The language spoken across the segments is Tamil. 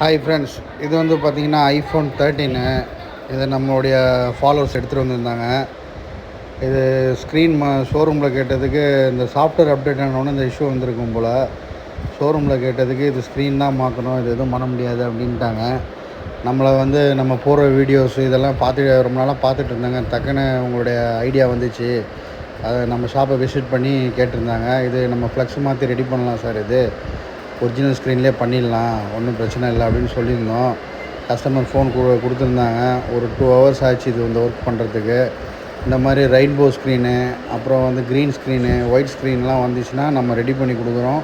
ஹாய் ஃப்ரெண்ட்ஸ், இது வந்து பார்த்திங்கன்னா ஐஃபோன் 13. இதை நம்மளுடைய ஃபாலோவர்ஸ் எடுத்துகிட்டு வந்திருந்தாங்க. இது ஸ்க்ரீன் ஷோரூமில் கேட்டதுக்கு இந்த சாஃப்ட்வேர் அப்டேட் ஆனோடனே இந்த இஷ்யூ வந்திருக்கும் போல். ஷோரூமில் கேட்டதுக்கு இது ஸ்க்ரீன் தான் மாற்றணும், இது எதுவும் பண்ண முடியாது அப்படின்ட்டாங்க. நம்மளை வந்து நம்ம போடுற வீடியோஸ் இதெல்லாம் ரொம்ப நாளாக பார்த்துட்டு இருந்தாங்க. டக்குன்னு உங்களுடைய ஐடியா வந்துச்சு, அதை நம்ம ஷாப்பை விசிட் பண்ணி கேட்டிருந்தாங்க. இது நம்ம ஃப்ளெக்ஸ் மாற்றி ரெடி பண்ணலாம் சார், இது ஒரிஜினல் ஸ்க்ரீன்லேயே பண்ணிடலாம், ஒன்றும் பிரச்சனை இல்லை அப்படின்னு சொல்லியிருந்தோம். கஸ்டமர் ஃபோன் கொடுத்துருந்தாங்க. ஒரு 2 ஹவர்ஸ் ஆச்சு இது இந்த ஒர்க் பண்ணுறதுக்கு. இந்த மாதிரி ரெயின்போ ஸ்க்ரீனு, அப்புறம் வந்து க்ரீன் ஸ்க்ரீனு, ஒயிட் ஸ்க்ரீன்லாம் வந்துச்சுன்னா நம்ம ரெடி பண்ணி கொடுக்குறோம்.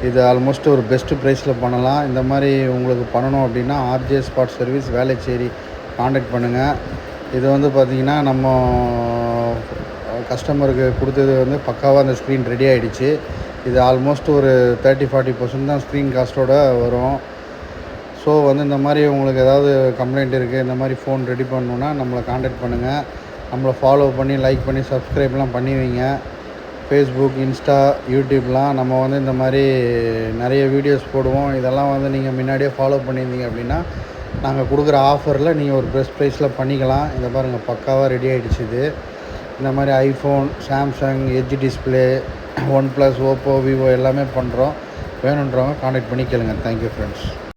இது ஆல்மோஸ்ட் ஒரு பெஸ்ட்டு ப்ரைஸில் பண்ணலாம். இந்த மாதிரி உங்களுக்கு பண்ணணும் அப்படின்னா RJ spot service, Velachery contact பண்ணுங்கள். இது வந்து பார்த்திங்கன்னா நம்ம கஸ்டமருக்கு கொடுத்தது வந்து பக்காவாக அந்த ஸ்க்ரீன் ரெடி ஆகிடுச்சு. இது ஆல்மோஸ்ட் ஒரு 30-40% தான் ஸ்க்ரீன் காஸ்ட்டோடு வரும். ஸோ வந்து இந்த மாதிரி உங்களுக்கு ஏதாவது கம்ப்ளைண்ட் இருக்குது, இந்த மாதிரி ஃபோன் ரெடி பண்ணணுன்னா நம்மளை காண்டாக்ட் பண்ணுங்கள். நம்மளை ஃபாலோ பண்ணி லைக் பண்ணி சப்ஸ்கிரைப்லாம் பண்ணி வைங்க. ஃபேஸ்புக், இன்ஸ்டா, யூடியூப்லாம் நம்ம வந்து இந்த மாதிரி நிறைய வீடியோஸ் போடுவோம். இதெல்லாம் வந்து நீங்கள் முன்னாடியே ஃபாலோ பண்ணியிருந்தீங்க அப்படின்னா நாங்கள் கொடுக்குற ஆஃபரில் நீங்கள் ஒரு பெஸ்ட் ப்ரைஸில் பண்ணிக்கலாம். இதை பாருங்கள், பக்காவாக ரெடி ஆகிடுச்சு இது. இந்த மாதிரி iPhone, Samsung, edge display, OnePlus, Oppo, Vivo எல்லாமே பண்ணுறோம். வேணுன்றவங்க காண்டாக்ட் பண்ணி கேளுங்க. Thank you friends.